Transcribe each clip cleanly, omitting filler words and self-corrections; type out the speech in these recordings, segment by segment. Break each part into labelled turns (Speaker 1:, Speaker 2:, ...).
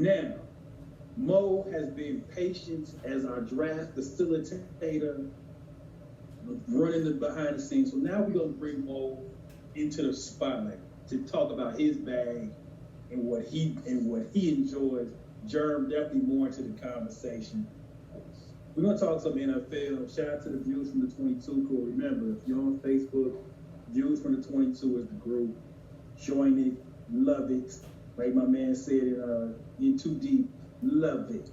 Speaker 1: Now, Mo has been patient as our draft facilitator, running the behind the scenes. So now we're gonna bring Mo into the spotlight to talk about his bag and what he enjoys. Germ definitely more into the conversation. We're gonna talk some NFL. Shout out to the Views from the 22 crew. Remember, if you're on Facebook, Views from the 22 is the group. Join it, love it. Like my man said in Too Deep, love it.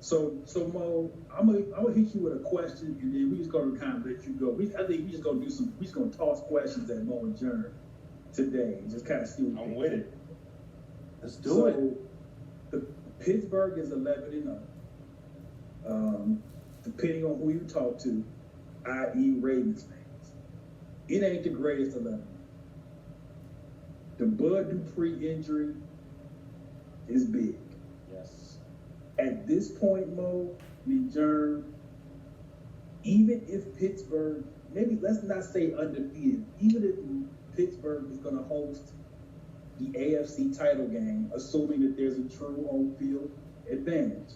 Speaker 1: So Mo, I'm gonna hit you with a question, and then we just gonna kind of let you go. I think we just gonna toss questions at Mo and Jern today, and just kind of see what
Speaker 2: I'm with it.
Speaker 3: Let's do it.
Speaker 1: The Pittsburgh is 11-0. Depending on who you talk to, i.e. Ravens fans, it ain't the greatest 11. The Bud Dupree injury is big.
Speaker 2: Yes.
Speaker 1: At this point, Mo, Germ, even if Pittsburgh, maybe let's not say undefeated, even if Pittsburgh is going to host the AFC title game, assuming that there's a true home field advantage,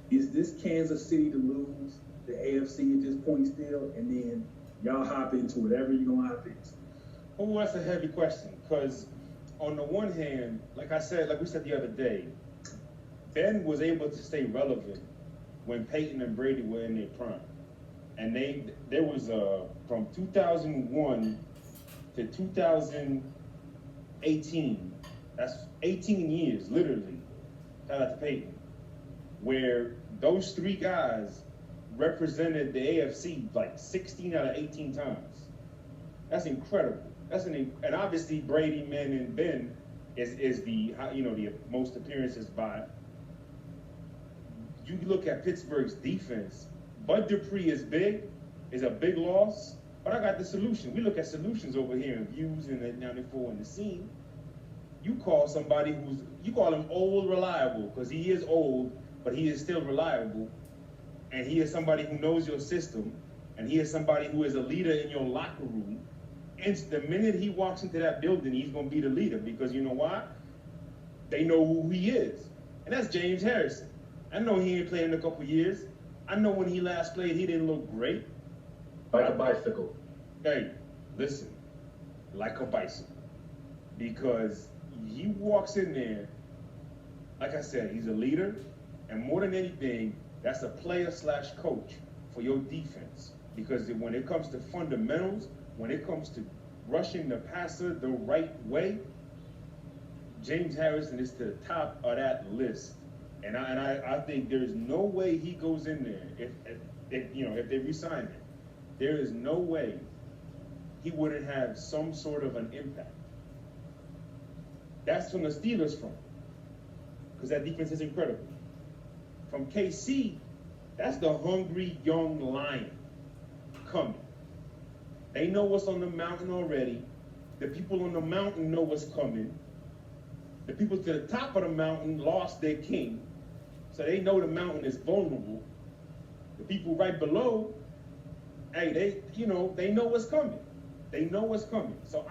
Speaker 1: is this Kansas City to lose the AFC at this point still, and then y'all hop into whatever you're going to hop into?
Speaker 2: Oh, that's a heavy question, because on the one hand, like we said the other day, Ben was able to stay relevant when Peyton and Brady were in their prime. And there was from 2001 to 2018, that's 18 years, literally, shout out to Peyton, where those three guys represented the AFC like 16 out of 18 times. That's incredible. And obviously Brady, Man, and Ben is the most appearances by. You look at Pittsburgh's defense. Bud Dupree is a big loss, but I got the solution. We look at solutions over here in Views and at 94 in the scene. You call him old reliable, because he is old, but he is still reliable, and he is somebody who knows your system, and he is somebody who is a leader in your locker room. And the minute he walks into that building, he's going to be the leader, because you know why? They know who he is. And that's James Harrison. I know he ain't played in a couple years. I know when he last played, he didn't look great.
Speaker 1: Like a bicycle.
Speaker 2: Hey, listen, like a bicycle. Because he walks in there, like I said, he's a leader. And more than anything, that's a player/coach for your defense. Because when it comes to fundamentals, when it comes to rushing the passer the right way, James Harrison is to the top of that list. And I think there's no way he goes in there if they resign him. There is no way he wouldn't have some sort of an impact. That's from the Steelers front, because that defense is incredible. From KC, that's the hungry young lion coming. They know what's on the mountain already. The people on the mountain know what's coming. The people to the top of the mountain lost their king, so they know the mountain is vulnerable. The people right below, hey, they know what's coming. They know what's coming. So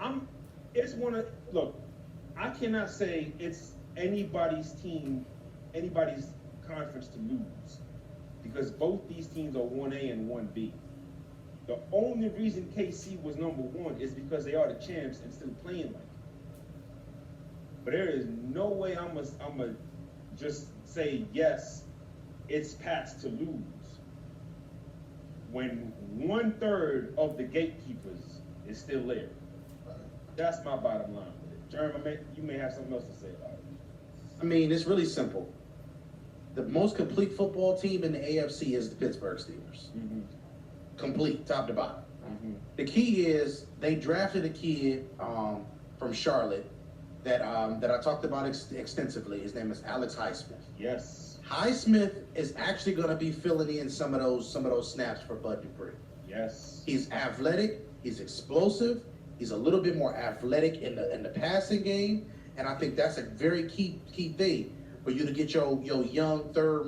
Speaker 2: I cannot say it's anybody's team, anybody's conference to lose, because both these teams are 1A and 1B. The only reason KC was number one is because they are the champs and still playing like it. But there is no way I'm gonna just say, yes, it's Pats to lose, when 1/3 of the gatekeepers is still there. That's my bottom line with it. Jeremy, you may have something else to say about it.
Speaker 3: I mean, it's really simple. The most complete football team in the AFC is the Pittsburgh Steelers.
Speaker 2: Mm-hmm.
Speaker 3: Complete, top to bottom.
Speaker 2: Mm-hmm.
Speaker 3: The key is they drafted a kid from Charlotte that I talked about extensively. His name is Alex Highsmith.
Speaker 2: Yes.
Speaker 3: Highsmith is actually going to be filling in some of those snaps for Bud Dupree.
Speaker 2: Yes.
Speaker 3: He's athletic. He's explosive. He's a little bit more athletic in the passing game, and I think that's a very key thing for you to get your young third,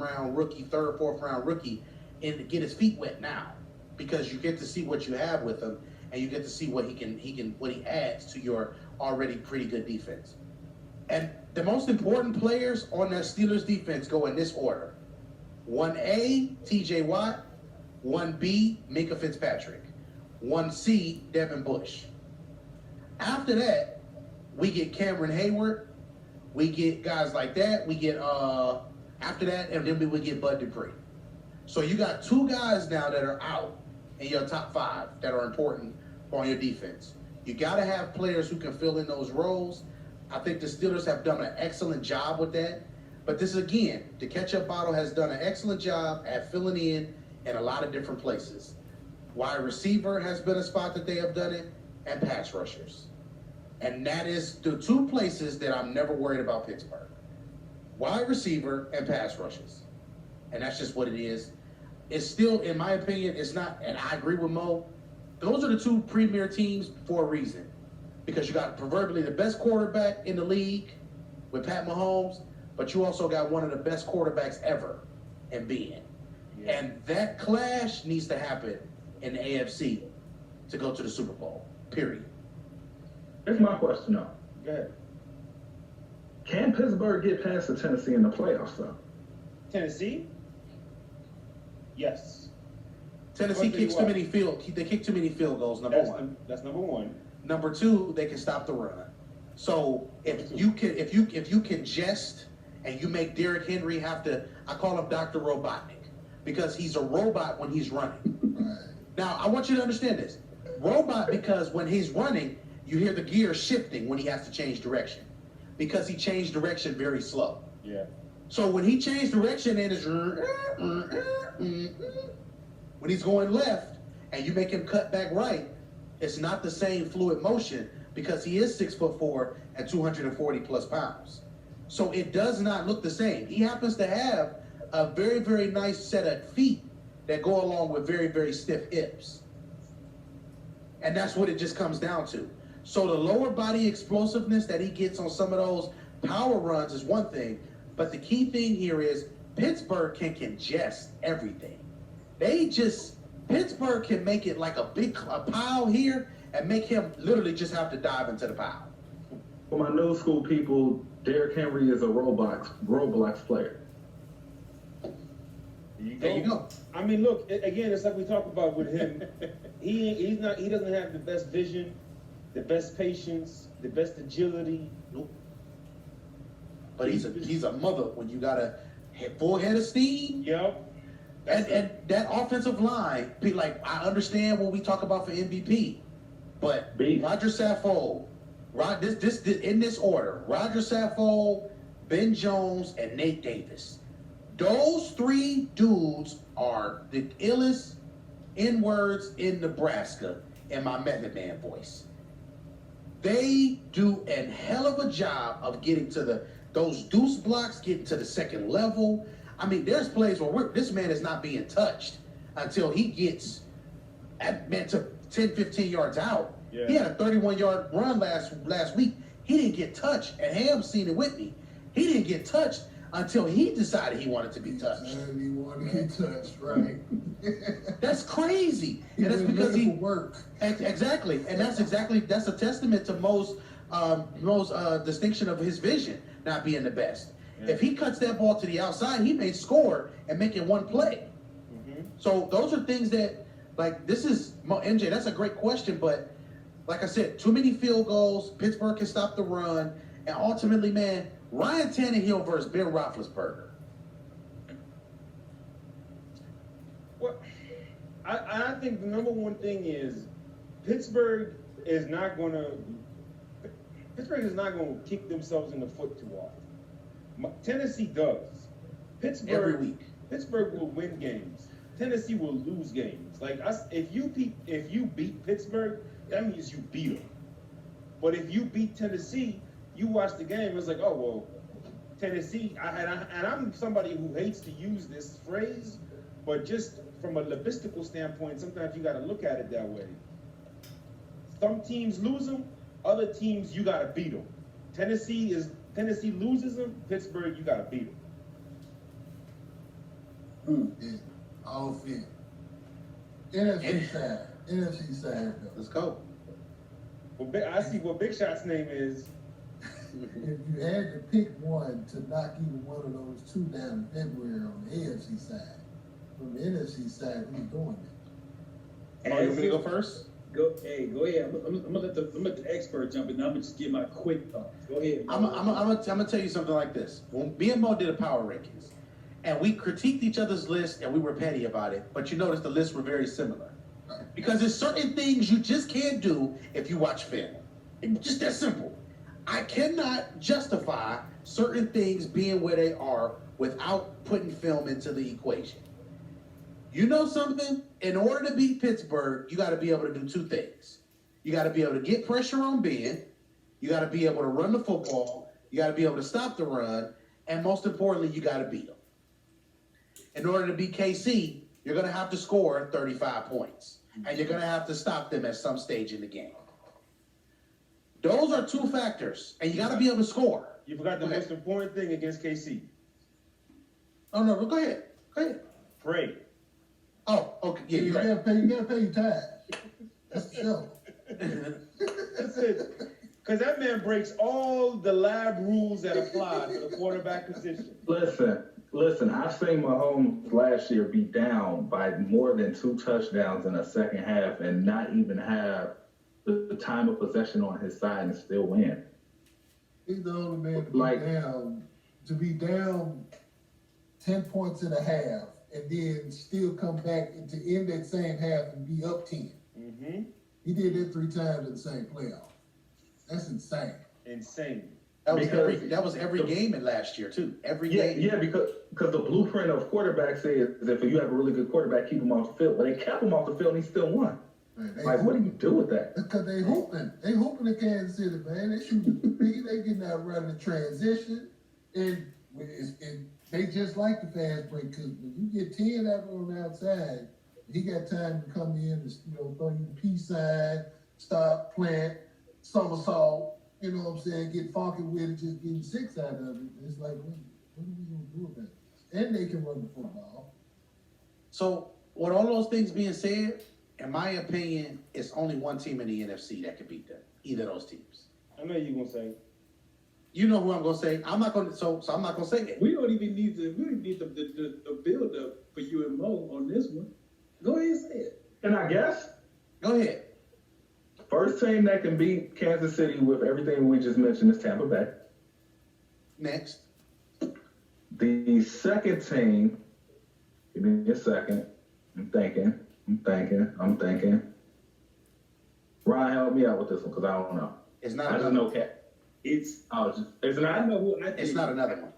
Speaker 3: fourth round rookie and to get his feet wet now, because you get to see what you have with him, and you get to see what he adds to your already pretty good defense. And the most important players on that Steelers defense go in this order. 1A, TJ Watt. 1B, Minka Fitzpatrick. 1C, Devin Bush. After that, we get Cameron Hayward. We get guys like that. We get, after that, and then we get Bud Dupree. So you got 2 guys now that are out in your top 5 that are important on your defense. You got to have players who can fill in those roles. I think the Steelers have done an excellent job with that. But this, again, the ketchup bottle has done an excellent job at filling in a lot of different places. Wide receiver has been a spot that they have done it, and pass rushers. And that is the 2 places that I'm never worried about Pittsburgh. Wide receiver and pass rushes. And that's just what it is. It's still, in my opinion, it's not, and I agree with Mo, those are the 2 premier teams for a reason. Because you got proverbially the best quarterback in the league with Pat Mahomes, but you also got one of the best quarterbacks ever in being. Yeah. And that clash needs to happen in the AFC to go to the Super Bowl, period.
Speaker 4: Here's my question, though.
Speaker 2: Go ahead.
Speaker 4: Can Pittsburgh get past the Tennessee in the playoffs, though?
Speaker 2: Tennessee? Yes.
Speaker 3: Tennessee kicks too many they kick too many field goals, number one.
Speaker 2: That's number one.
Speaker 3: Number 2, they can stop the run. So if you can jest and you make Derrick Henry have to, I call him Dr. Robotnik, because he's a robot when he's running. Now, I want you to understand this. Robot, because when he's running, you hear the gear shifting when he has to change direction, because he changed direction very slow.
Speaker 2: Yeah.
Speaker 3: So when he changed direction, it is when he's going left and you make him cut back right, it's not the same fluid motion because he is 6'4" and 240 plus pounds. So it does not look the same. He happens to have a very, very nice set of feet that go along with very, very stiff hips. And that's what it just comes down to. So the lower body explosiveness that he gets on some of those power runs is one thing, but the key thing here is Pittsburgh can congest everything. Pittsburgh can make it like a pile here and make him literally just have to dive into the pile.
Speaker 4: For my new school people, Derrick Henry is a Roblox player.
Speaker 3: There you go.
Speaker 2: I mean, look, again, it's like we talked about with him. He doesn't have the best vision, the best patience, the best agility.
Speaker 3: Nope. But he's a mother when you got a full head of steam.
Speaker 2: Yep.
Speaker 3: And that offensive line, like, I understand what we talk about for MVP, but Roger Saffold, in this order, Roger Saffold, Ben Jones, and Nate Davis. Those 3 dudes are the illest N-words in Nebraska in my Method Man voice. They do a hell of a job of getting to those deuce blocks, getting to the second level. I mean, there's plays where this man is not being touched until he gets to 10, 15 yards out. Yeah. He had a 31-yard run last week. He didn't get touched, and Ham's seen it with me. He didn't get touched until he decided he wanted to be touched.
Speaker 5: He wanted to get touched, right?
Speaker 3: That's crazy. And that's because he
Speaker 5: work.
Speaker 3: Exactly. And that's a testament to Mo's distinction of his vision not being the best. Yeah. If he cuts that ball to the outside, he may score and make it one play. Mm-hmm. So those are things that, like, this is, MJ, that's a great question, but like I said, too many field goals, Pittsburgh can stop the run, and ultimately, man, Ryan Tannehill versus Ben Roethlisberger.
Speaker 2: Well, I think the number one thing is Pittsburgh is not going to kick themselves in the foot too often. Tennessee does. Pittsburgh
Speaker 3: every week.
Speaker 2: Pittsburgh will win games. Tennessee will lose games. Like if you beat Pittsburgh, that means you beat them. But if you beat Tennessee, you watch the game. It's like, oh well, Tennessee. And I'm somebody who hates to use this phrase, but just from a logistical standpoint, sometimes you got to look at it that way. Some teams lose them, other teams you got to beat them. Tennessee loses them, Pittsburgh, you got to beat them.
Speaker 5: Yeah, all fit. NFC side, though.
Speaker 3: Let's go.
Speaker 2: Well, I see what Big Shot's name is.
Speaker 5: If you had to pick one to knock either one of those two down in February on the AFC side, from the NFC side, who's doing it?
Speaker 3: Oh, you want me to go first?
Speaker 1: Go ahead. I'm gonna let the expert jump in. I'm gonna just give my quick thoughts. Go ahead.
Speaker 3: I'm gonna tell you something like this. When me and Mo did a power rankings, and we critiqued each other's list, and we were petty about it, but you notice the lists were very similar. Because there's certain things you just can't do if you watch film. It's just that simple. I cannot justify certain things being where they are without putting film into the equation. You know something? In order to beat Pittsburgh, you got to be able to do two things. You got to be able to get pressure on Ben. You got to be able to run the football. You got to be able to stop the run. And most importantly, you got to beat them. In order to beat KC, you're going to have to score 35 points. And you're going to have to stop them at some stage in the game. Those are two factors. And you got to be able to score.
Speaker 2: You forgot the most important thing against KC.
Speaker 3: Oh, no, go ahead. Go ahead.
Speaker 2: Pray.
Speaker 3: Oh, okay. Yeah, you're right.
Speaker 5: You gotta pay your tithes. That's the show.
Speaker 2: That's it. Because that man breaks all the lab rules that apply to the quarterback position.
Speaker 4: Listen, I've seen Mahomes last year be down by more than 2 touchdowns in a second half and not even have the time of possession on his side and still win.
Speaker 5: He's the only man to be down 10 points and a half and then still come back and to end that same half and be up 10.
Speaker 2: Mm-hmm.
Speaker 5: He did that 3 times in the same playoff. That's insane.
Speaker 2: Insane.
Speaker 3: That was every game in last year too. Every game.
Speaker 4: Yeah, because the blueprint of quarterbacks is if you have a really good quarterback, keep him off the field. But they kept him off the field and he still won.
Speaker 5: Man,
Speaker 4: what do you do with that?
Speaker 5: Because they hooping. They hooping in Kansas City, man. They shooting the three. They getting out running the transition. And they just like the fast break. Because when you get 10 out on the outside, he got time to come in and throw you the peace sign, stop, plant, somersault. You know what I'm saying? Get funky with it, just getting 6 out of it. It's like, what are we going to do about it? And they can run the football.
Speaker 3: So, with all those things being said, in my opinion, it's only one team in the NFC that can beat them. Either of those teams.
Speaker 2: I know you're gonna say.
Speaker 3: You know who I'm gonna say. I'm not gonna. So I'm not gonna say it.
Speaker 1: We don't even need the build up for you and Mo on this one. Go ahead and say it.
Speaker 4: And I guess
Speaker 3: Go ahead.
Speaker 4: first team that can beat Kansas City with everything we just mentioned is Tampa Bay.
Speaker 3: Next.
Speaker 4: The second team, give me a second. I'm thinking. Ryan, help me out with this one because I don't know.
Speaker 3: It's not.
Speaker 4: I just
Speaker 3: Another
Speaker 4: know
Speaker 3: one.
Speaker 4: Cat.
Speaker 1: It's
Speaker 4: It's
Speaker 1: I
Speaker 4: not.
Speaker 1: know who I think.
Speaker 3: It's not another one.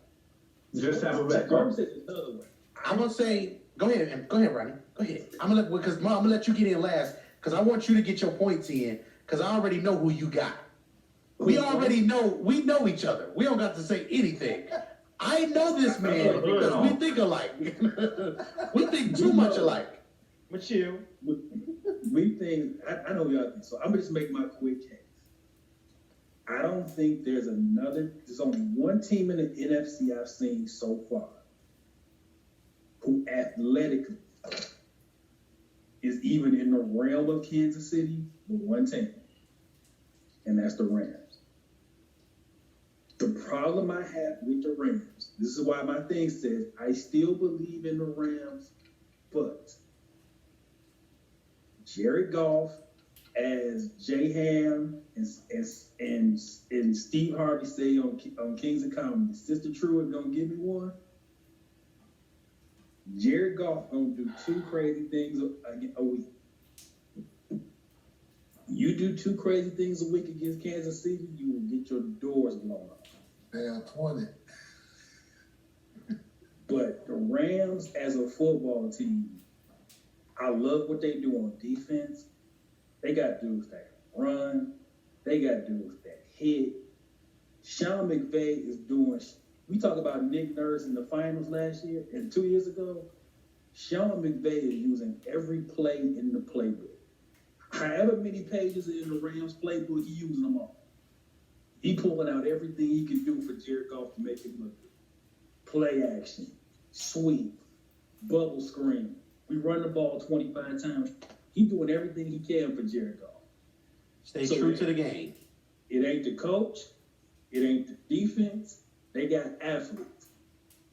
Speaker 4: Just Tampa Bay.
Speaker 1: Germ said it's another one.
Speaker 3: I'm gonna say. Go ahead, Ronnie. Go ahead. I'm gonna let you get in last because I want you to get your points in because I already know who you got. We already know. We know each other. We don't got to say anything. I know this man because we think alike. We think too much alike.
Speaker 2: But chill.
Speaker 1: We think, I know y'all think, so I'm gonna just make my quick case. I don't think there's only one team in the NFC I've seen so far who athletically is even in the realm of Kansas City, but one team, and that's the Rams. The problem I have with the Rams, this is why my thing says, I still believe in the Rams, but Jared Goff, as Jay Ham and Steve Harvey say on Kings of Comedy, Sister Truett gonna give me one. Jared Goff gonna do 2 crazy things a week. You do 2 crazy things a week against Kansas City, you will get your doors blown off.
Speaker 5: Down 20.
Speaker 1: But the Rams as a football team, I love what they do on defense. They got dudes that can run. They got dudes that hit. Sean McVay is doing. We talk about Nick Nurse in the finals last year and 2 years ago. Sean McVay is using every play in the playbook. However many pages in the Rams playbook, he using them all. He pulling out everything he can do for Jared Goff to make it look good. Play action, sweep, bubble screen. We run the ball 25 times. He doing everything he can for Jared Goff.
Speaker 3: Stay
Speaker 1: So
Speaker 3: true to the game.
Speaker 1: It ain't the coach. It ain't the defense. They got athletes.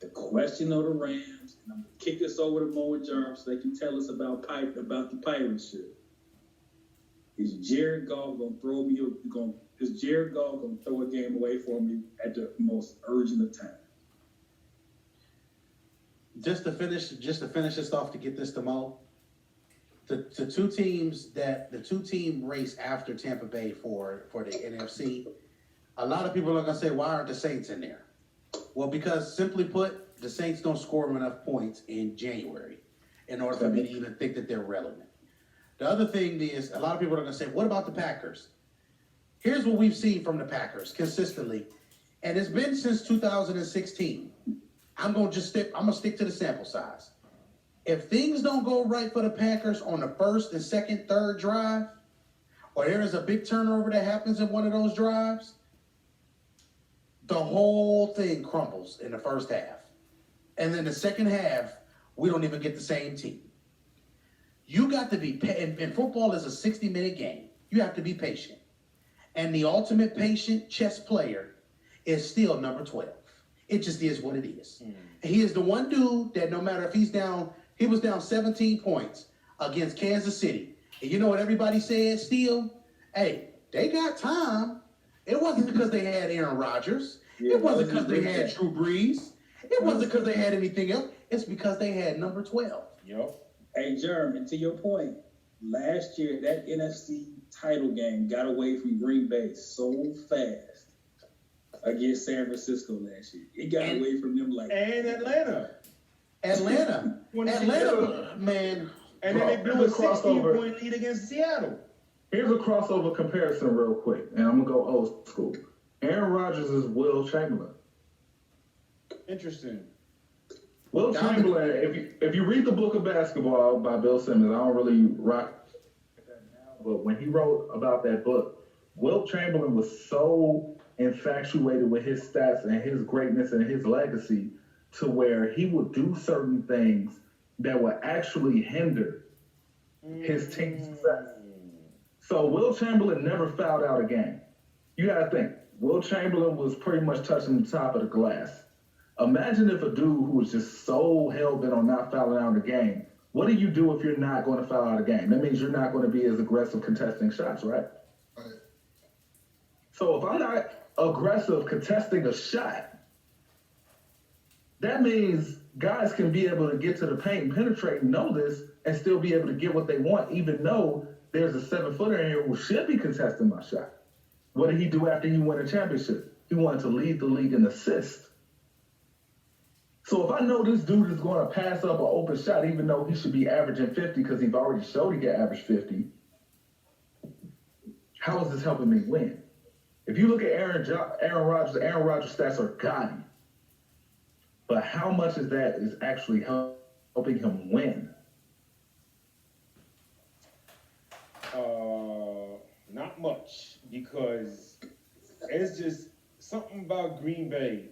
Speaker 1: The question of the Rams, and I'm gonna kick this over to Mo and Jerm so they can tell us about the pirate shit. Is Jared Goff gonna throw me? Is Jared Goff gonna throw a game away for me at the most urgent of times?
Speaker 3: Just to finish this off, to get this to Mo, the two team race after Tampa Bay for the NFC, a lot of people are gonna say, why aren't the Saints in there? Well, because simply put, the Saints don't score enough points in January in order for me to even think that they're relevant. The other thing is, a lot of people are gonna say, what about the Packers? Here's what we've seen from the Packers consistently, and it's been since 2016. I'm gonna stick to the sample size. If things don't go right for the Packers on the first and second, third drive, or there is a big turnover that happens in one of those drives, the whole thing crumbles in the first half. And then the second half, we don't even get the same team. You got to be, and football is a 60-minute game. You have to be patient. And the ultimate patient chess player is still number 12. It just is what it is. He is the one dude that no matter if he was down 17 points against Kansas City. And you know what everybody said still? Hey, they got time. It wasn't because they had Aaron Rodgers. It wasn't because they had Drew Brees. It wasn't because they had anything else. It's because they had number 12.
Speaker 2: Yep.
Speaker 1: Hey, Jerm, and to your point, last year that NFC title game got away from Green Bay so fast against San Francisco last year. It got away from them like.
Speaker 2: And Atlanta,
Speaker 3: man.
Speaker 2: And then they blew a 16-point lead against Seattle.
Speaker 4: Here's a crossover comparison real quick, and I'm gonna go old school. Aaron Rodgers is Will Chamberlain.
Speaker 2: Interesting.
Speaker 4: Will Chamberlain, if you read the book of basketball by Bill Simmons, I don't really rock that now, but when he wrote about that book, Will Chamberlain was so infatuated with his stats and his greatness and his legacy to where he would do certain things that would actually hinder his team's success. So Will Chamberlain never fouled out a game. You gotta think, Will Chamberlain was pretty much touching the top of the glass. Imagine if a dude who was just so hell-bent on not fouling out a game, what do you do if you're not going to foul out a game? That means you're not going to be as aggressive contesting shots, right?
Speaker 5: Right.
Speaker 4: So if I'm not aggressive contesting a shot, that means guys can be able to get to the paint and penetrate and know this and still be able to get what they want, even though there's a 7-footer in here who should be contesting my shot. What did he do after he won a championship? He wanted to lead the league in assists. So if I know this dude is going to pass up an open shot, even though he should be averaging 50 because he's already showed he can average 50, how is this helping me win? If you look at Aaron Rodgers' stats are gaudy. But how much of that is actually helping him win?
Speaker 2: Not much, because it's just something about Green Bay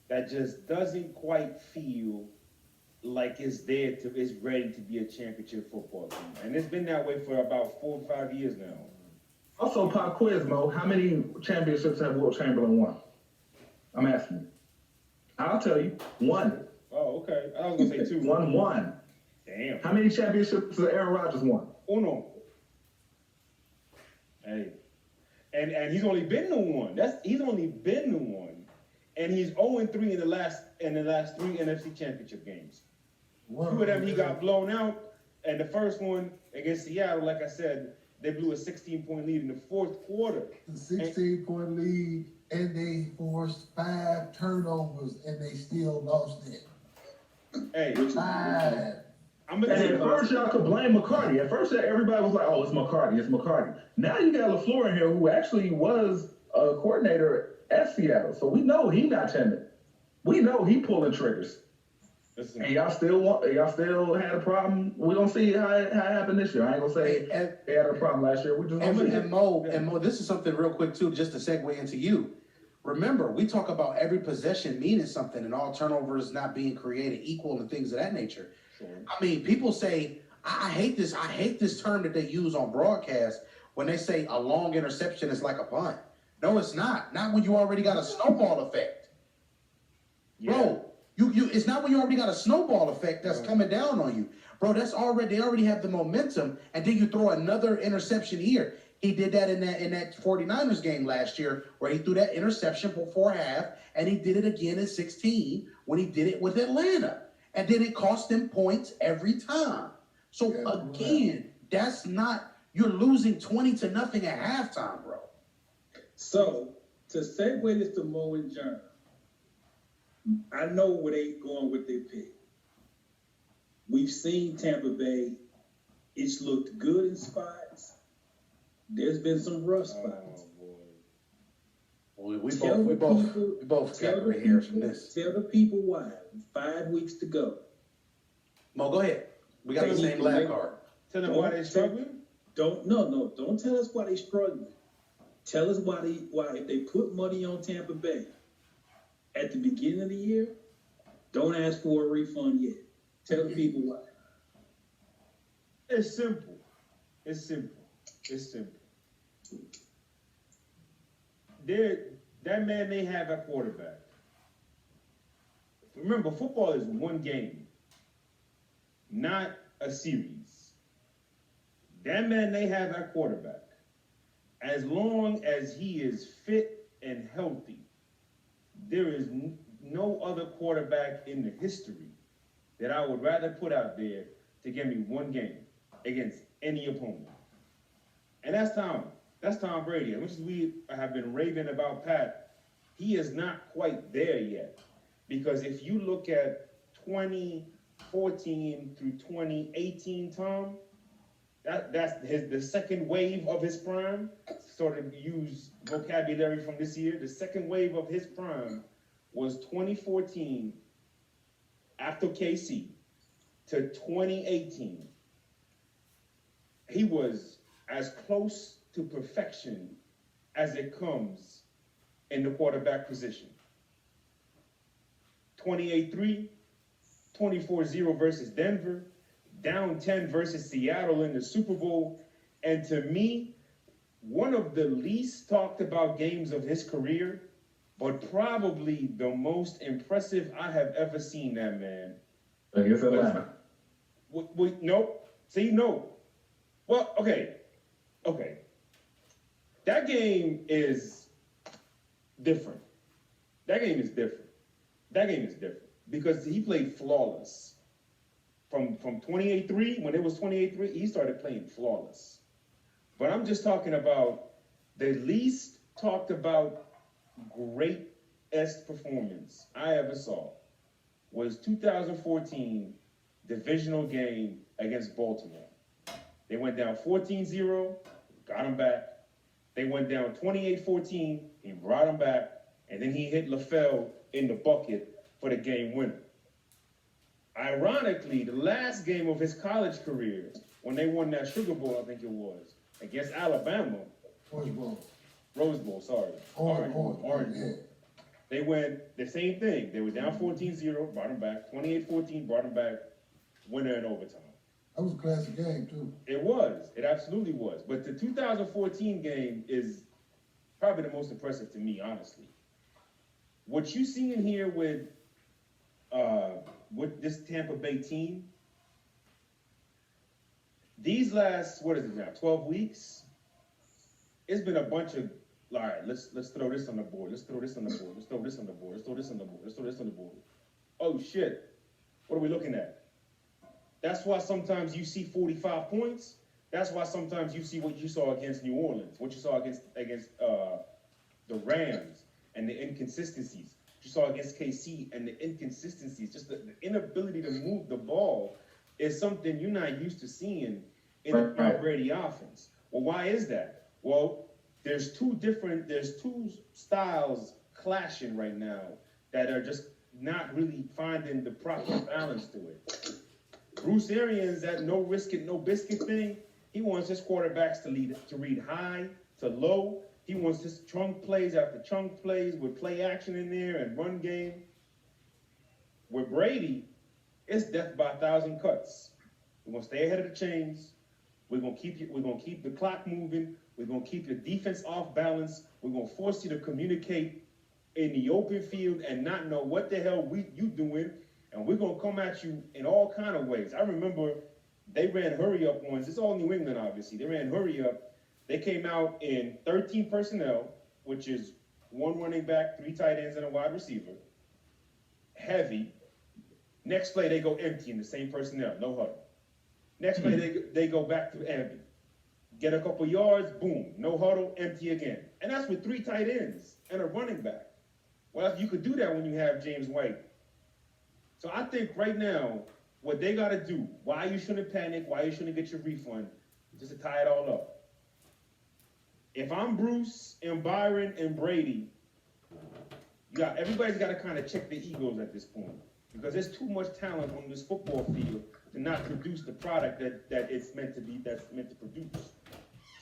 Speaker 2: that just doesn't quite feel like it's ready to be a championship football team. And it's been that way for about 4 or 5 years now.
Speaker 4: Also, pop quiz, Mo, how many championships have Will Chamberlain won? I'm asking you. I'll tell you, 1.
Speaker 2: Oh, okay. I was going to say 2.
Speaker 4: 1.
Speaker 2: Damn.
Speaker 4: How many championships has Aaron Rodgers won?
Speaker 2: 1. Hey. And he's only been to 1. He's only been to 1. And he's 0-3 in the last 3 NFC championship games. 2 of them he got blown out, and the first one against Seattle, like I said, they blew a 16-point lead in the fourth quarter.
Speaker 5: The 16-point lead, and they forced 5 turnovers, and they still lost it.
Speaker 2: Hey,
Speaker 5: 5.
Speaker 2: I'm
Speaker 4: And
Speaker 2: gonna
Speaker 4: at first, y'all could blame McCarty. At first, everybody was like, oh, it's McCarty. Now you got LaFleur in here, who actually was a coordinator at Seattle. So we know he not timid. We know he pulling triggers.
Speaker 2: Listen.
Speaker 4: And y'all still had a problem. We're gonna see how it happened this year. I ain't gonna say they had a problem last year. We just gonna see.
Speaker 3: And Mo, this is something real quick too, just to segue into you. Remember, we talk about every possession meaning something and all turnovers not being created equal and things of that nature.
Speaker 2: Sure.
Speaker 3: I mean, people say, I hate this term that they use on broadcast when they say a long interception is like a punt. No, it's not. Not when you already got a snowball effect.
Speaker 2: Yeah.
Speaker 3: Bro, you it's not when you already got a snowball effect that's coming down on you. Bro, they already have the momentum, and then you throw another interception here. He did that in that 49ers game last year where he threw that interception before half, and he did it again in 16 when he did it with Atlanta. And then it cost them points every time. So again, that's not, you're losing 20-0 at halftime, bro.
Speaker 1: So, to segue this to Mo and John, I know where they going with their pick. We've seen Tampa Bay. It's looked good in spots. There's been some rough spots.
Speaker 3: We both got gray hairs from this.
Speaker 1: Tell the people why. 5 weeks to go.
Speaker 3: Mo, go ahead. We got the same lab card.
Speaker 2: Tell them why they're struggling.
Speaker 1: Don't tell us why they're struggling. Tell us why if they put money on Tampa Bay at the beginning of the year, don't ask for a refund yet. Tell the people why.
Speaker 2: It's simple. That man may have a quarterback. Remember, football is one game, not a series. That man may have a quarterback. As long as he is fit and healthy, there is no other quarterback in the history that I would rather put out there to give me one game against any opponent. And that's Tom. That's Tom Brady. As much as we have been raving about Pat, he is not quite there yet. Because if you look at 2014 through 2018, Tom, that's the second wave of his prime. Sort of use vocabulary from this year. The second wave of his prime was 2014 after KC to 2018. He was as close to perfection as it comes in the quarterback position. 28-3, 24-0 versus Denver, down 10 versus Seattle in the Super Bowl, and to me, one of the least talked about games of his career, but probably the most impressive I have ever seen that man.
Speaker 4: Against Atlanta.
Speaker 2: Nope. See, no. Well, okay. That game is different. That game is different because he played flawless. From 28-3, when it was 28-3, he started playing flawless. But I'm just talking about the least talked about greatest performance I ever saw was 2014 divisional game against Baltimore. They went down 14-0, got him back. They went down 28-14, he brought him back, and then he hit LaFell in the bucket for the game winner. Ironically, the last game of his college career, when they won that Sugar Bowl, I think it was, against Alabama.
Speaker 5: Orange Bowl.
Speaker 2: Rose Bowl, sorry. Orange Bowl. They went the same thing. They were down 14-0, brought him back. 28-14, brought him back. Winner in overtime.
Speaker 5: That was a classic game, too.
Speaker 2: It was. It absolutely was. But the 2014 game is probably the most impressive to me, honestly. What you see in here with this Tampa Bay team, these last, 12 weeks, it's been a bunch of, all right, let's throw this on the board. Let's throw this on the board. Let's throw this on the board. Let's throw this on the board. Let's throw this on the board. Oh, shit. What are we looking at? That's why sometimes you see 45 points. That's why sometimes you see what you saw against New Orleans, what you saw against the Rams and the inconsistencies. What you saw against KC and the inconsistencies, just the inability to move the ball is something you're not used to seeing in the Tom Brady offense. Well, why is that? Well, there's two styles clashing right now that are just not really finding the proper balance to it. Bruce Arians, that no risk it, no biscuit thing, he wants his quarterbacks to read high to low. He wants his chunk plays after chunk plays with play action in there and run game. With Brady, it's death by 1,000 cuts. We're gonna stay ahead of the chains. We're gonna keep the clock moving. We're going to keep your defense off balance. We're going to force you to communicate in the open field and not know what the hell you doing. And we're going to come at you in all kind of ways. I remember they ran hurry up ones. It's all New England, obviously. They ran hurry up. They came out in 13 personnel, which is 1 running back, 3 tight ends, and a wide receiver. Heavy. Next play, they go empty in the same personnel, no huddle. Next play, they go back to empty. Get a couple yards, boom, no huddle, empty again. And that's with 3 tight ends and a running back. Well, you could do that when you have James White. So I think right now, what they got to do, why you shouldn't panic, why you shouldn't get your refund, just to tie it all up. If I'm Bruce and Byron and Brady, everybody's got to kind of check their egos at this point, because there's too much talent on this football field to not produce the product that it's meant to be, that's meant to produce.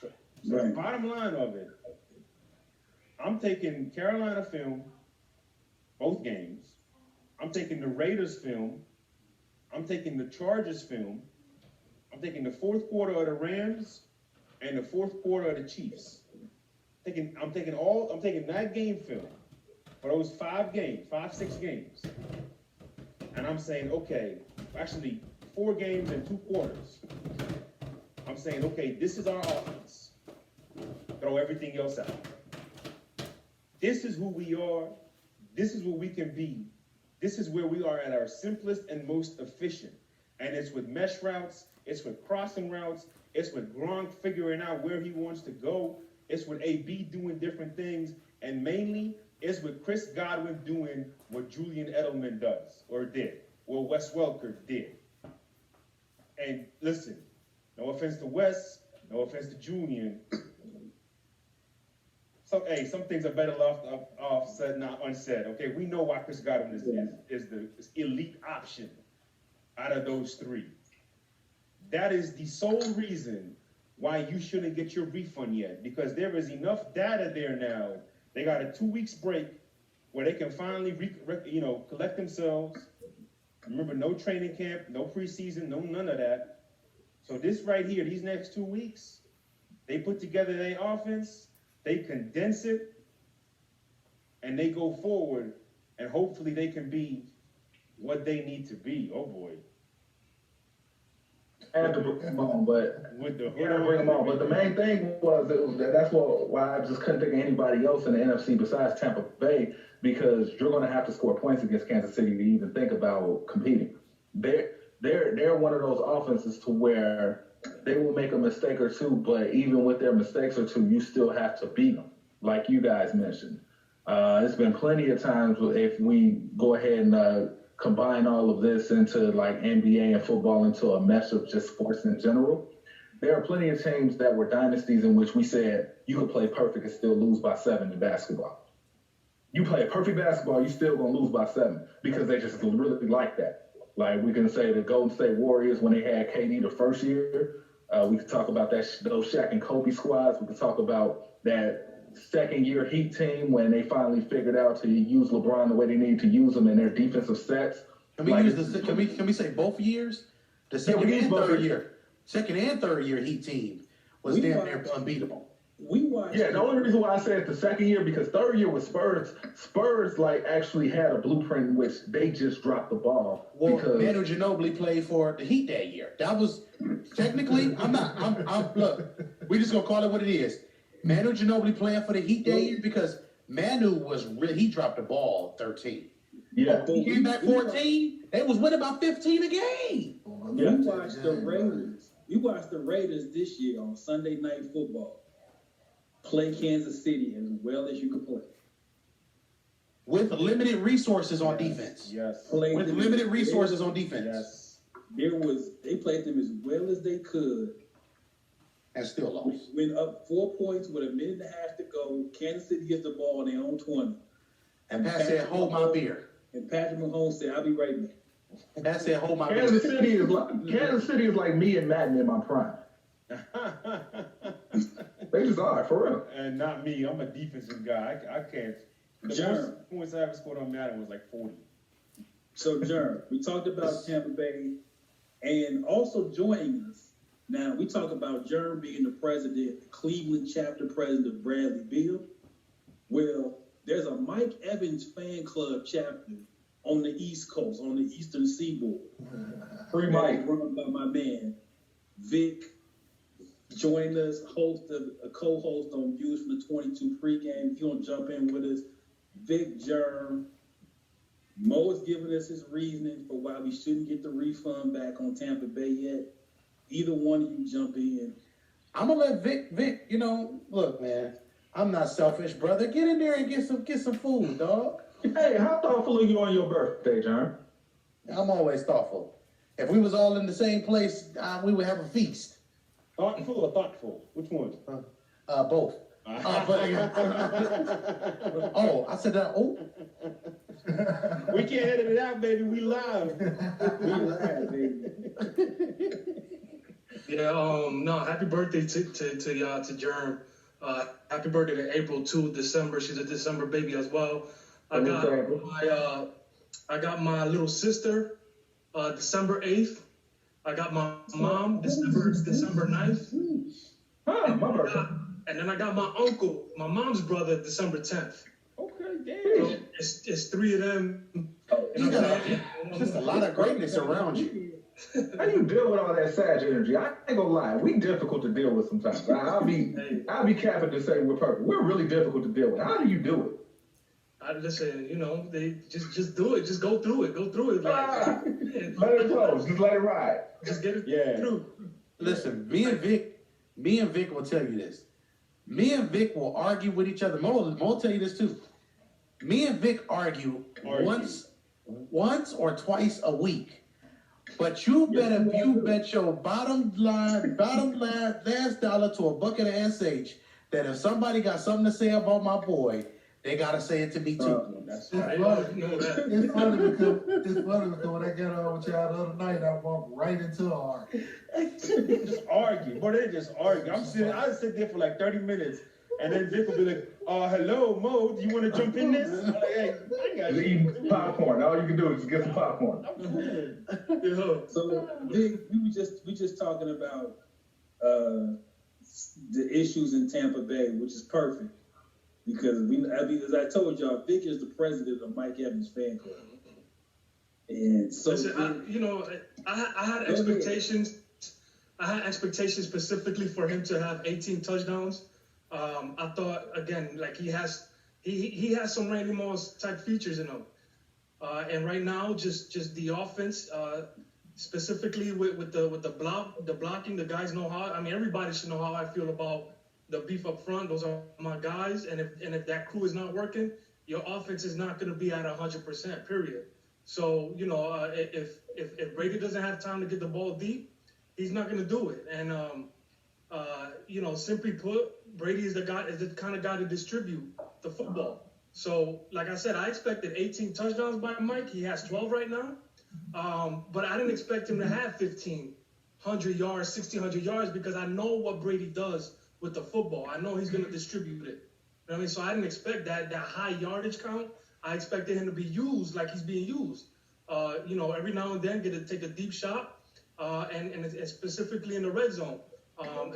Speaker 2: So the bottom line of it, I'm taking Carolina film, both games. I'm taking the Raiders film. I'm taking the Chargers film. I'm taking the fourth quarter of the Rams and the fourth quarter of the Chiefs. I'm taking that game film for those 5, 6 games. And I'm saying, okay, actually 4 games and 2 quarters. I'm saying, okay, this is our offense. Throw everything else out. This is who we are. This is what we can be. This is where we are at our simplest and most efficient. And it's with mesh routes. It's with crossing routes. It's with Gronk figuring out where he wants to go. It's with AB doing different things. And mainly, it's with Chris Godwin doing what Julian Edelman does or did, or Wes Welker did. And listen, no offense to Wes, no offense to Julian. Some things are better left off said, not unsaid. Okay, we know why Chris Godwin is the elite option out of those 3. That is the sole reason why you shouldn't get your refund yet, because there is enough data there now. They got a 2 weeks break where they can finally collect themselves. Remember, no training camp, no preseason, no none of that. So this right here, these next 2 weeks, they put together their offense, they condense it, and they go forward, and hopefully they can be what they need to be. Oh boy.
Speaker 4: Had to bring them on, but
Speaker 2: With the
Speaker 4: yeah, bring them on. But the main thing was that's why I just couldn't think of anybody else in the NFC besides Tampa Bay, because you're going to have to score points against Kansas City to even think about competing. They're one of those offenses to where they will make a mistake or two, but even with their mistakes or two, you still have to beat them, like you guys mentioned. It's been plenty of times if we go ahead and combine all of this into like NBA and football into a mesh of just sports in general. There are plenty of teams that were dynasties in which we said you could play perfect and still lose by 7 in basketball. You play a perfect basketball, you still gonna lose by 7 because they just really like that. Like we can say the Golden State Warriors when they had KD the first year. We could talk about those Shaq and Kobe squads. We could talk about that second-year Heat team when they finally figured out to use LeBron the way they needed to use him in their defensive sets.
Speaker 3: Can we say both years? The second and third year. Second and third year Heat team was damn near unbeatable.
Speaker 1: We watched.
Speaker 4: Yeah, the only reason why I said the second year because third year was Spurs. Spurs actually had a blueprint in which they just dropped the ball.
Speaker 3: Well,
Speaker 4: because
Speaker 3: Manu Ginobili played for the Heat that year. That was technically. Look, we just gonna call it what it is. Manu Ginobili playing for the Heat that year because Manu he dropped the ball 13.
Speaker 4: Yeah,
Speaker 3: He came back 14. They was winning by 15 a game.
Speaker 1: We watched the Raiders. We watched the Raiders this year on Sunday Night Football play Kansas City as well as you could play.
Speaker 3: With limited resources on defense.
Speaker 2: Yes.
Speaker 3: With limited resources on defense.
Speaker 2: Yes.
Speaker 1: They played them as well as they could.
Speaker 3: And still lost.
Speaker 1: Went up 4 points with a minute and a half to go. Kansas City gets the ball on their own 20.
Speaker 3: And Pat said, hold my beer.
Speaker 1: And Patrick Mahomes said, I'll be right back.
Speaker 3: And Pat said, hold my beer.
Speaker 4: Kansas City is like me and Madden in my prime. They just are, for real.
Speaker 2: And not me. I'm a defensive guy. I can't. The most points I ever scored on Madden was like 40.
Speaker 1: So, Jerm, we talked about Tampa Bay, and also joining us Now, we talk about Jerm being the president, the Cleveland chapter president of Bradley Beal. Well, there's a Mike Evans fan club chapter on the East Coast, on the Eastern Seaboard.
Speaker 4: Free Mike.
Speaker 1: Run by my man, Vic. Joined us, a co-host on Views from the 22 pregame. He gonna jump in with us. Vic, Jerm. Mo is giving us his reasoning for why we shouldn't get the refund back on Tampa Bay yet. Either one of you jump in.
Speaker 3: I'm gonna let Vic, look, man, I'm not selfish, brother. Get in there and get some food, dog.
Speaker 4: Hey, how thoughtful are you on your birthday, John?
Speaker 3: I'm always thoughtful. If we was all in the same place, we would have a feast.
Speaker 2: Thoughtful or thoughtful? Which one?
Speaker 3: Both. Oh, I said that. Oh,
Speaker 2: We can't edit it out, baby. We live.
Speaker 1: We live, baby.
Speaker 6: Yeah, no, happy birthday to y'all, to Jerm. Happy birthday to April too, December. She's a December baby as well. I got my little sister, December 8th. I got my mom, December 9th.
Speaker 4: Huh, my birthday.
Speaker 6: And then I got my uncle, my mom's brother, December 10th.
Speaker 2: Okay, damn.
Speaker 6: So it's three of them.
Speaker 3: you got just a lot of greatness around you.
Speaker 4: How do you deal with all that Sag energy? I ain't gonna lie, we difficult to deal with sometimes. I'll be capping to say we're perfect. We're really difficult to deal with. How do you do it?
Speaker 6: Listen, they just do it. Just go through it.
Speaker 4: Let it close. Just let it ride.
Speaker 6: Just get it through.
Speaker 3: Listen, me and Vic will tell you this. Me and Vic will argue with each other. Mo will tell you this too. Me and Vic argue. once or twice a week. But you bet your bottom last dollar to a bucket of SH that if somebody got something to say about my boy, they gotta say it to me too.
Speaker 5: It's funny because when I got on with y'all the other night, I walked right into a heart.
Speaker 2: Just argue. Boy, they just argue. I sit there for like 30 minutes. And then Vic will be like, hello, Mo, do you want to jump in this? I'm like, hey, I got you.
Speaker 4: Eat popcorn. All you can do is just get some popcorn.
Speaker 1: So, Vic, we just talking about the issues in Tampa Bay, which is perfect. Because as I told y'all, Vic is the president of Mike Evans fan club. And so
Speaker 6: listen, I had expectations. I had expectations specifically for him to have 18 touchdowns. I thought again, like he has some Randy Moss type features in him. And right now, just the offense, specifically with the blocking, the guys know how. I mean, everybody should know how I feel about the beef up front. Those are my guys, and if that crew is not working, your offense is not going to be at 100%. Period. So if Brady doesn't have time to get the ball deep, he's not going to do it. And simply put, Brady is the kind of guy to distribute the football. So, like I said, I expected 18 touchdowns by Mike. He has 12 right now. But I didn't expect him to have 1,500 yards, 1,600 yards, because I know what Brady does with the football. I know he's going to distribute it. You know what I mean? So I didn't expect that high yardage count. I expected him to be used like he's being used. Every now and then take a deep shot, and specifically in the red zone.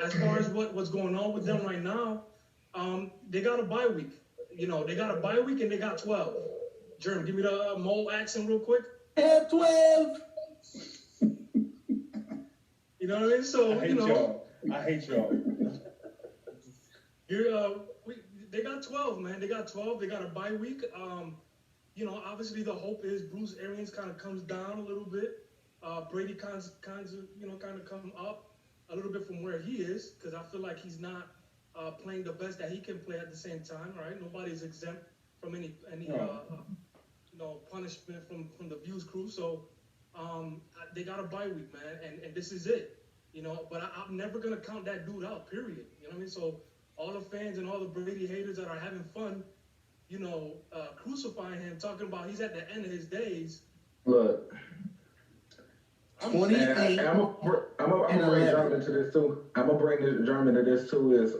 Speaker 6: As far as what's going on with them right now, they got a bye week. They got a bye week and they got 12. Jerm, give me the Mole accent real quick.
Speaker 3: They have 12.
Speaker 6: You know what I mean? So
Speaker 2: I hate y'all.
Speaker 6: They got 12, man. They got 12. They got a bye week. Obviously the hope is Bruce Arians kind of comes down a little bit. Brady kind of come up a little bit from where he is, because I feel like he's not playing the best that he can play at the same time. Right? Nobody's exempt from any punishment from the Views crew. So they got a bye week, man, and this is it. But I'm never gonna count that dude out. Period. You know what I mean? So all the fans and all the Brady haters that are having fun, crucifying him, talking about he's at the end of his days.
Speaker 4: Look.
Speaker 3: 28.
Speaker 4: I'm gonna bring German to this too. I'm gonna bring German to this too. Is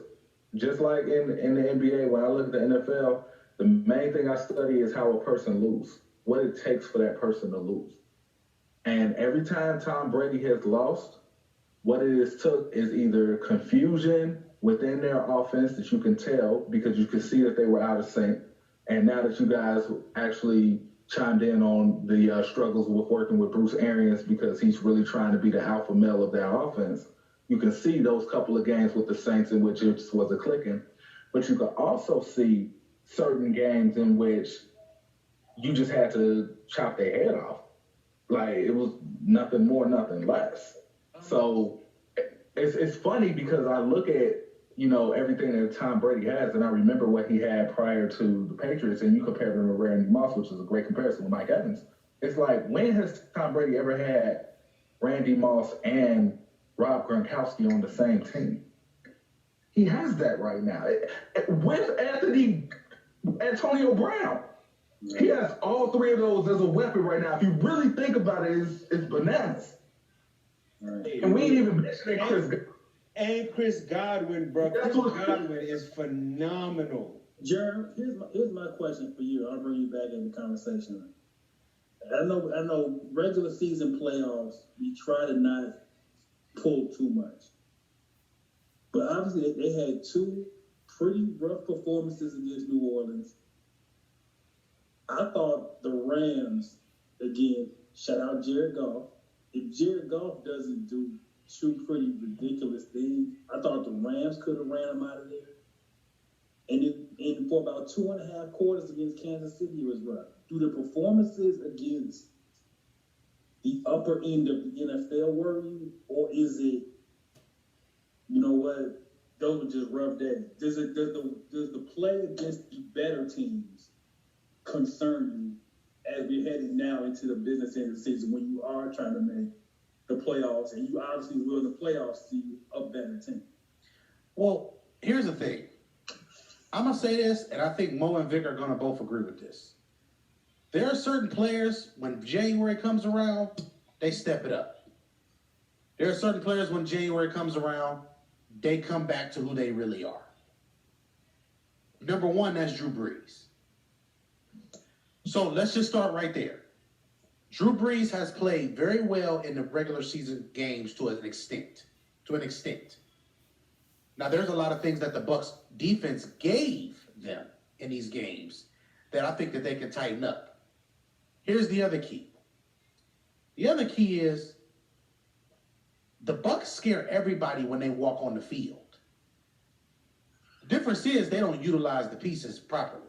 Speaker 4: just like in the NBA, when I look at the NFL, the main thing I study is how a person loses, what it takes for that person to lose. And every time Tom Brady has lost, what it is took is either confusion within their offense that you can tell because you can see that they were out of sync. And now that you guys actually chimed in on the struggles with working with Bruce Arians because he's really trying to be the alpha male of that offense, you can see those couple of games with the Saints in which it just wasn't clicking. But you can also see certain games in which you just had to chop their head off. Like, it was nothing more, nothing less. So it's funny because I look at, you know, everything that Tom Brady has, and I remember what he had prior to the Patriots, and you compare him to Randy Moss, which is a great comparison with Mike Evans. It's like, when has Tom Brady ever had Randy Moss and Rob Gronkowski on the same team? He has that right now. With Antonio Brown. He has all three of those as a weapon right now. If you really think about it, it's bananas.
Speaker 1: Right.
Speaker 4: And we ain't even mentioning Chris Godwin.
Speaker 2: And Chris Godwin, bro. Chris Godwin is phenomenal.
Speaker 1: Jared, here's my question for you. I'll bring you back in the conversation. I know regular season playoffs, we try to not pull too much. But obviously they had two pretty rough performances against New Orleans. I thought the Rams, again, shout out Jared Goff. If Jared Goff doesn't do two pretty ridiculous things, I thought the Rams could have ran him out of there. And for about 2.5 quarters against Kansas City, it was rough. Do the performances against the upper end of the NFL worry you, or is it, you know what, those were just rough days? Does the play against the better teams concern you as we're heading now into the business end of the season when you are trying to make the playoffs, and you obviously will in the playoffs see a better team?
Speaker 3: Well, here's the thing. I'm going to say this, and I think Mo and Vic are going to both agree with this. There are certain players, when January comes around, they step it up. There are certain players, when January comes around, they come back to who they really are. Number one, that's Drew Brees. So let's just start right there. Drew Brees has played very well in the regular season games to an extent. Now, there's a lot of things that the Bucs defense gave them in these games that I think that they can tighten up. Here's the other key. The other key is the Bucs scare everybody when they walk on the field. The difference is they don't utilize the pieces properly.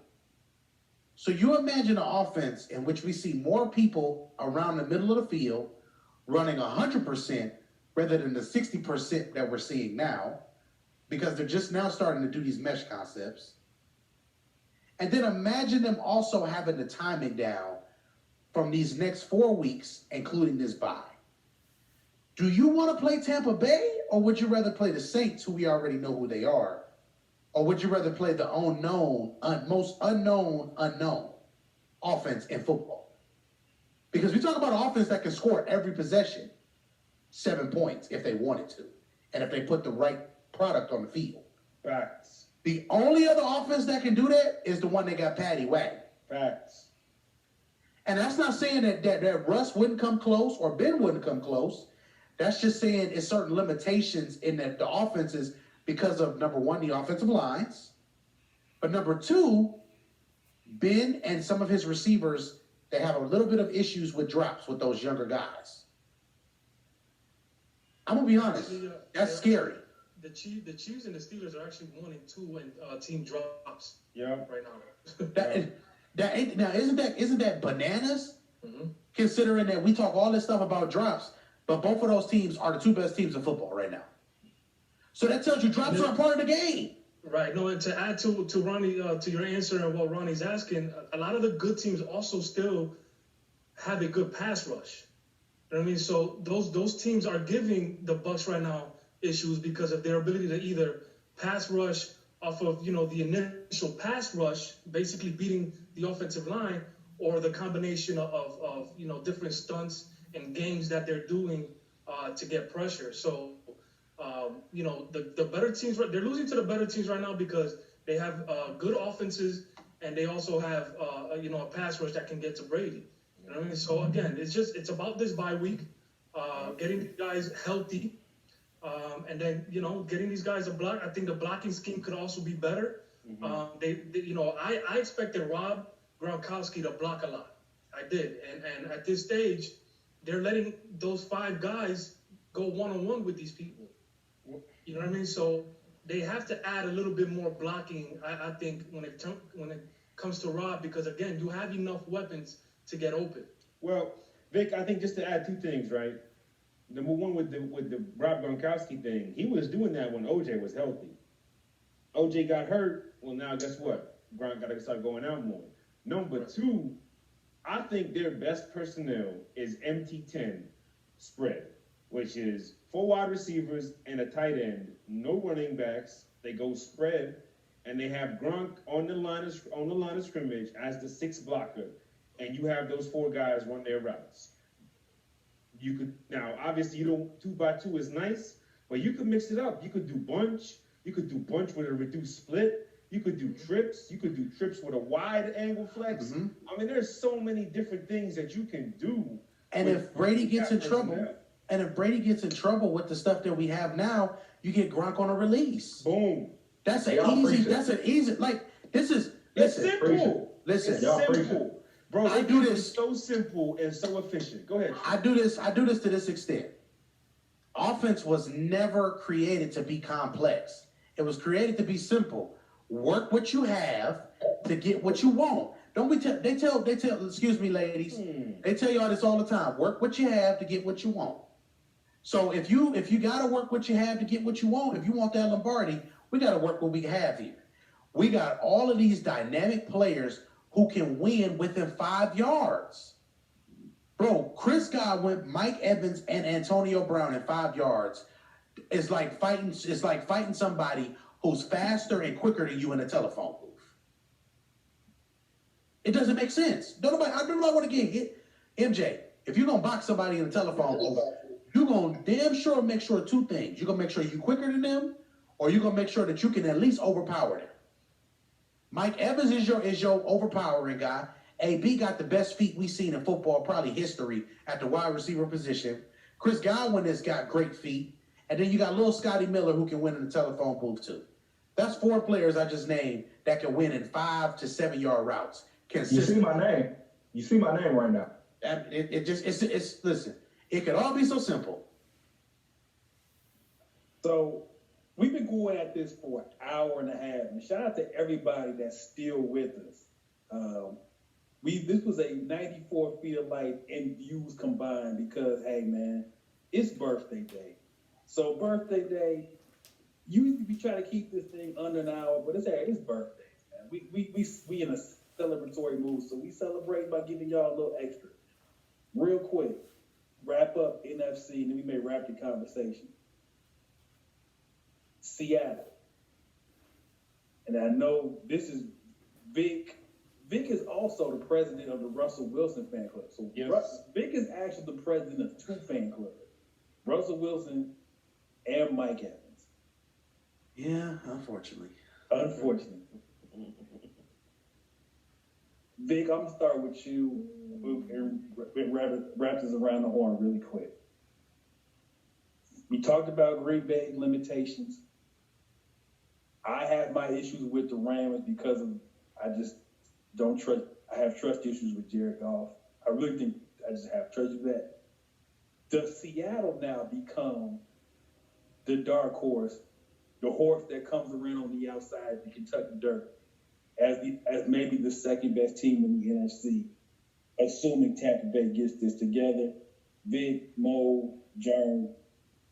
Speaker 3: So you imagine an offense in which we see more people around the middle of the field running 100% rather than the 60% that we're seeing now, because they're just now starting to do these mesh concepts. And then imagine them also having the timing down from these next 4 weeks, including this bye. Do you want to play Tampa Bay, or would you rather play the Saints, who we already know who they are? Or would you rather play the most unknown offense in football? Because we talk about an offense that can score every possession 7 points if they wanted to, and if they put the right product on the field.
Speaker 2: Facts.
Speaker 3: The only other offense that can do that is the one that got Patty Wagon.
Speaker 2: Facts.
Speaker 3: And that's not saying that Russ wouldn't come close or Ben wouldn't come close. That's just saying it's certain limitations in that the offenses because of, number one, the offensive lines. But number two, Ben and some of his receivers, they have a little bit of issues with drops with those younger guys. I'm going to be honest. That's scary.
Speaker 6: The Chiefs and the Steelers are actually 1-2 in team drops.
Speaker 2: Yeah.
Speaker 6: Right now.
Speaker 3: Isn't that bananas?
Speaker 6: Mm-hmm.
Speaker 3: Considering that we talk all this stuff about drops, but both of those teams are the two best teams in football right now. So that tells you drops are part of the game.
Speaker 6: Right. No, and to add to Ronnie, to your answer and what Ronnie's asking, a lot of the good teams also still have a good pass rush. You know what I mean? So those teams are giving the Bucs right now issues because of their ability to either pass rush off of, the initial pass rush, basically beating the offensive line, or the combination of different stunts and games that they're doing to get pressure. So, the better teams, they're losing to the better teams right now because they have good offenses, and they also have, a pass rush that can get to Brady. You know what I mean? So, again, it's about this bye week, getting the guys healthy, And then, getting these guys a block. I think the blocking scheme could also be better. I expected Rob Gronkowski to block a lot. I did. And at this stage, they're letting those 5 guys go one-on-one with these people. You know what I mean? So they have to add a little bit more blocking, I think, when it comes to Rob, because, again, you have enough weapons to get open.
Speaker 2: Well, Vic, I think just to add 2 things, right? Number one, with the Rob Gronkowski thing, he was doing that when OJ was healthy. OJ got hurt. Well, now guess what? Gronk got to start going out more. Number 2, I think their best personnel is MT10 spread, which is 4 wide receivers and a tight end, no running backs. They go spread, and they have Gronk on the line of scrimmage as the 6th blocker, and you have those 4 guys run their routes. You could now obviously 2x2 is nice, but you could mix it up. You could do bunch. You could do bunch with a reduced split. You could do trips. You could do trips with a wide angle flex.
Speaker 3: Mm-hmm.
Speaker 2: I mean, there's so many different things that you can do.
Speaker 3: And if Brady gets in trouble, with the stuff that we have now, you get Gronk on a release.
Speaker 2: Boom.
Speaker 3: That's an easy. Like this is.
Speaker 2: It's
Speaker 3: Listen,
Speaker 2: simple.
Speaker 3: listen.
Speaker 2: It's simple. Bro,
Speaker 3: I do this
Speaker 2: so simple and so efficient. Go ahead.
Speaker 3: I do this to this extent. Offense was never created to be complex. It was created to be simple. Work what you have to get what you want. Don't we they tell, excuse me, ladies, they tell y'all this all the time. Work what you have to get what you want. So if you gotta work what you have to get what you want, if you want that Lombardi, we gotta work what we have here. We got all of these dynamic players who can win within 5 yards. Bro, Chris Godwin, Mike Evans, and Antonio Brown in 5 yards. It's like fighting somebody who's faster and quicker than you in a telephone booth. It doesn't make sense. I don't want to get hit. MJ, if you're gonna box somebody in a telephone booth, you're gonna damn sure make sure 2 things. You're gonna make sure you're quicker than them, or you're gonna make sure that you can at least overpower them. Mike Evans is your overpowering guy. AB got the best feet we've seen in football, probably history, at the wide receiver position. Chris Godwin has got great feet. And then you got little Scotty Miller who can win in the telephone booth too. That's 4 players I just named that can win in 5 to 7 yard routes.
Speaker 4: You see my name. You see my name right now.
Speaker 3: Listen, it could all be so simple.
Speaker 1: So we've been going at this for an hour and a half, and shout out to everybody that's still with us. This was a 94 feet of light and views combined because, hey man, it's birthday day. So birthday day, we try to keep this thing under an hour, but it's birthday, man. We in a celebratory mood, so we celebrate by giving y'all a little extra. Real quick, wrap up NFC, and then we may wrap the conversation. Seattle. And I know this is Vic. Vic is also the president of the Russell Wilson fan club. So
Speaker 2: yes.
Speaker 1: Vic is actually the president of 2 fan clubs, Russell Wilson and Mike Evans.
Speaker 3: Yeah, unfortunately.
Speaker 1: Vic, I'm gonna start with you and wrap this around the horn really quick. We talked about Green Bay limitations. I have my issues with the Rams because I just don't trust. I have trust issues with Jared Goff. I really think I just have trust with that. Does Seattle now become the dark horse, the horse that comes around on the outside, the Kentucky Derby, as maybe the second best team in the NFC, assuming Tampa Bay gets this together? Vic, Mo, Jern,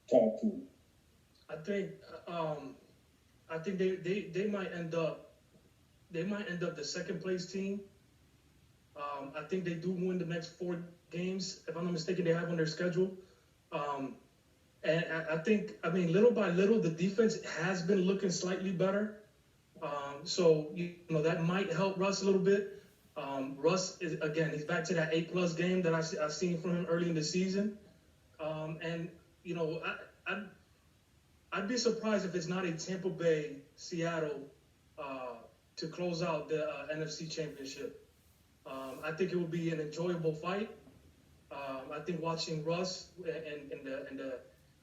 Speaker 1: talk to me.
Speaker 6: I think they might end up the second place team. I think they do win the next 4 games, if I'm not mistaken, they have on their schedule. And I think, little by little, the defense has been looking slightly better. So, that might help Russ a little bit. Russ is, again, he's back to that 8+ game that I've seen from him early in the season. I'd be surprised if it's not a Tampa Bay, Seattle to close out the NFC Championship. I think it would be an enjoyable fight. I think watching Russ and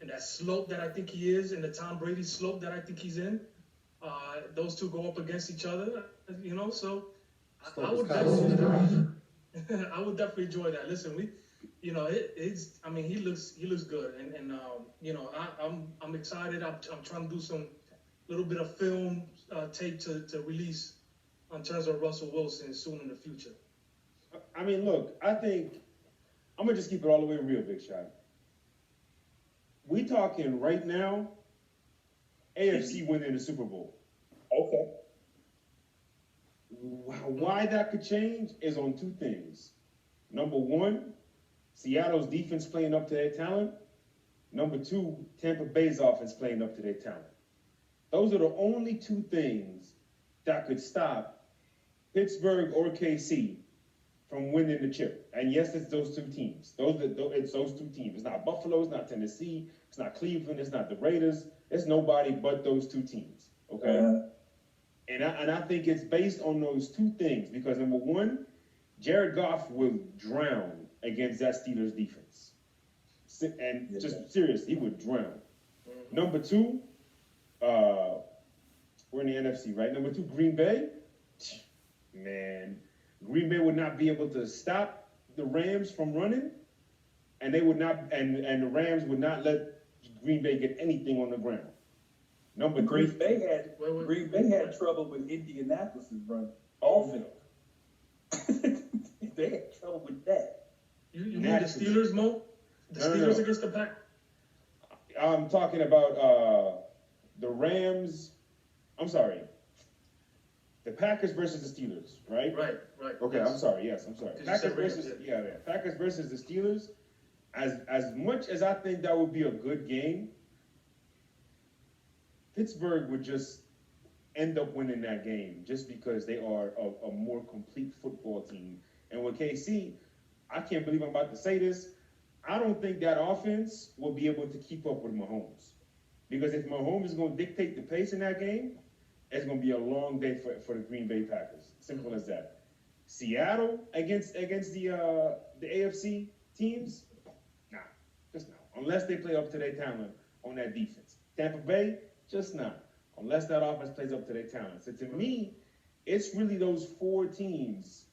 Speaker 6: and that slope that I think he is, and the Tom Brady slope that I think he's in, those two go up against each other, you know. So I would definitely, I would definitely enjoy that. Listen, it's. I mean, he looks good, and you know, I'm excited. I'm trying to do some little bit of film tape to release in terms of Russell Wilson soon in the future.
Speaker 2: I mean, look, I think I'm gonna just keep it all the way real, Big Shot. We talking right now, AFC winning the Super Bowl.
Speaker 1: Okay.
Speaker 2: Why that could change is on two things. Number one, Seattle's defense playing up to their talent. Number two, Tampa Bay's offense playing up to their talent. Those are the only two things that could stop Pittsburgh or KC from winning the chip. And yes, it's those two teams. It's those two teams. It's not Buffalo, it's not Tennessee, it's not Cleveland, it's not the Raiders. It's nobody but those two teams. Okay? And I think it's based on those two things because number one, Jared Goff will drown against that Steelers defense. And just serious, he would drown. Number two, we're in the NFC, right? Number two, Green Bay. Man, Green Bay would not be able to stop the Rams from running, and they would not, and the Rams would not let Green Bay get anything on the ground. Number three,
Speaker 1: Green Bay had trouble with Indianapolis's run offense. They had trouble with that.
Speaker 6: You mean the Steelers, Mo? The Steelers against the Pack?
Speaker 2: I'm talking about the Rams. I'm sorry. The Packers versus the Steelers, right?
Speaker 6: Right.
Speaker 2: Okay, yes. I'm sorry. Packers versus Packers versus the Steelers. As much as I think that would be a good game, Pittsburgh would just end up winning that game just because they are a more complete football team. And with KC, I can't believe I'm about to say this. I don't think that offense will be able to keep up with Mahomes. Because if Mahomes is going to dictate the pace in that game, it's going to be a long day for the Green Bay Packers. Simple as that. Seattle against the AFC teams? Nah, just no. Unless they play up to their talent on that defense. Tampa Bay? Just not. Unless that offense plays up to their talent. So to me, it's really those four teams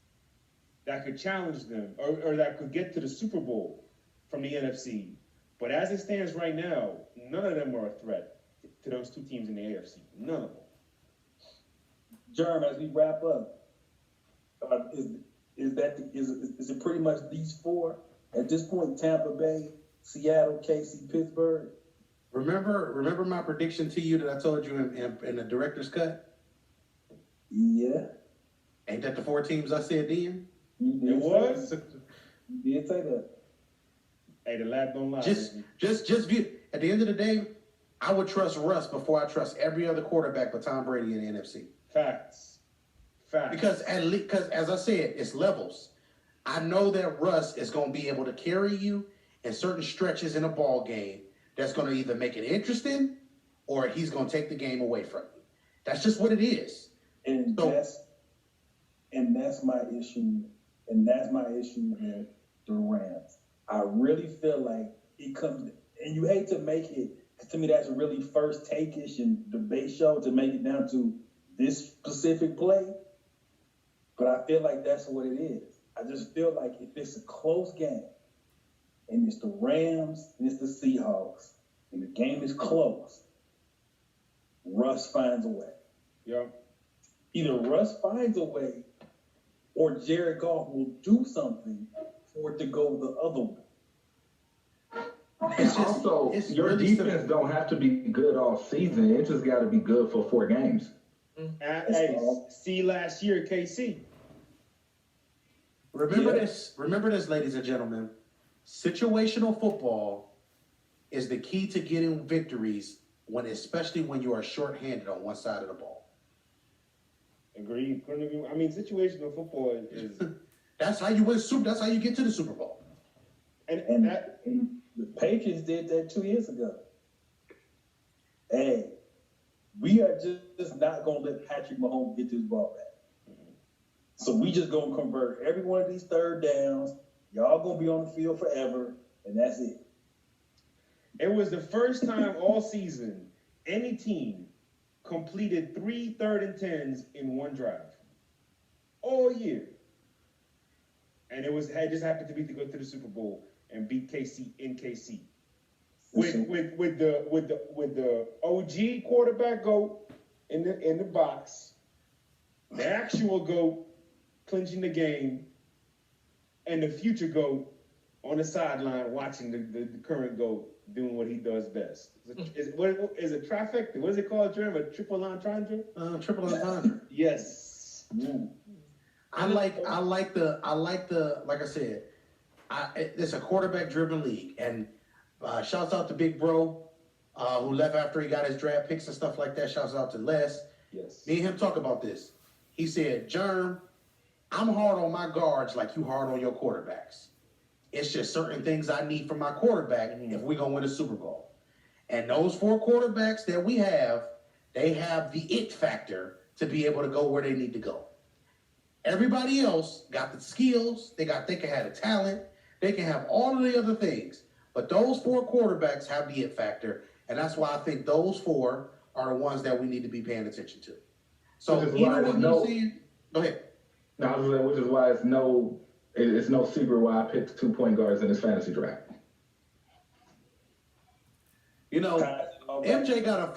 Speaker 2: that could challenge them or that could get to the Super Bowl from the NFC. But as it stands right now, none of them are a threat to those two teams in the AFC. None of them.
Speaker 1: Jerm, as we wrap up, is it pretty much these four at this point? Tampa Bay, Seattle, KC, Pittsburgh.
Speaker 3: Remember my prediction to you that I told you in the director's cut?
Speaker 1: Yeah.
Speaker 3: Ain't that the four teams I said then?
Speaker 2: It was.
Speaker 1: You did say that.
Speaker 2: Hey, the lab don't lie.
Speaker 3: Just view. At the end of the day, I would trust Russ before I trust every other quarterback but Tom Brady in the NFC.
Speaker 2: Facts.
Speaker 3: Because as I said, it's levels. I know that Russ is going to be able to carry you in certain stretches in a ball game. That's going to either make it interesting or he's going to take the game away from you. That's just what it is.
Speaker 1: And that's my issue. And that's my issue with the Rams. I really feel like it comes, and you hate to make it, to me that's really first take-ish and debate show to make it down to this specific play. But I feel like that's what it is. I just feel like if it's a close game, and it's the Rams and it's the Seahawks, and the game is close, Russ finds a way.
Speaker 2: Yeah.
Speaker 1: Either Russ finds a way or Jared Goff will do something for it to go the other way.
Speaker 4: And also, your
Speaker 3: really
Speaker 4: defense don't have to be good all season. It just got to be good for 4 games.
Speaker 2: Hey, see last year, KC.
Speaker 3: Remember this, ladies and gentlemen. Situational football is the key to getting victories especially when you are shorthanded on one side of the ball.
Speaker 2: Agreed. I mean, situational football is.
Speaker 3: That's how you win That's how you get to the Super Bowl.
Speaker 1: And the Patriots did that 2 years ago. Hey, we are just not going to let Patrick Mahomes get this ball back. So we just going to convert every one of these third downs. Y'all going to be on the field forever, and that's it.
Speaker 2: It was the first time all season any team completed 3 3rd and 10s in one drive. All year. And it just happened to be to go to the Super Bowl and beat KC in KC. With the OG quarterback GOAT in the box, the actual GOAT clinching the game, and the future GOAT on the sideline watching the current GOAT doing what he does best. Is it trifecta? What is it called, Jeremy? A triple entendre?
Speaker 3: Triple entendre.
Speaker 2: Yes.
Speaker 3: I like the like I said, it's a quarterback driven league, and shouts out to Big Bro, who left after he got his draft picks and stuff like that. Shouts out to Les.
Speaker 2: Yes.
Speaker 3: Me and him talk about this. He said, Germ, I'm hard on my guards like you hard on your quarterbacks. It's just certain things I need from my quarterback if we're gonna win a Super Bowl. And those 4 quarterbacks that we have, they have the it factor to be able to go where they need to go. Everybody else got the skills, they can have the talent, they can have all of the other things. But those 4 quarterbacks have the it factor, and that's why I think those 4 are the ones that we need to be paying attention to. So even when you see, go ahead.
Speaker 4: No, which is why it's no secret why I picked 2 point guards in this fantasy draft.
Speaker 3: You know, MJ got a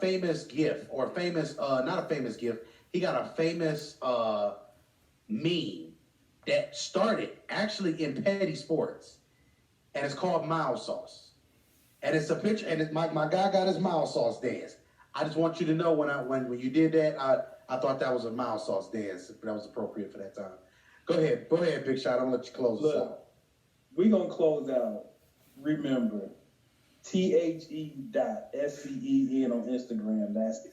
Speaker 3: famous gift, or famous not a famous gift. He got a famous meme that started actually in Petty Sports, and it's called Mild Sauce. And it's a picture, and my guy got his Mild Sauce dance. I just want you to know when you did that, I thought that was a Mild Sauce dance. That was appropriate for that time. Go ahead, Big Shot. I'm gonna let you close this out.
Speaker 1: We're gonna close out. Remember, THE.SCEN on Instagram. That's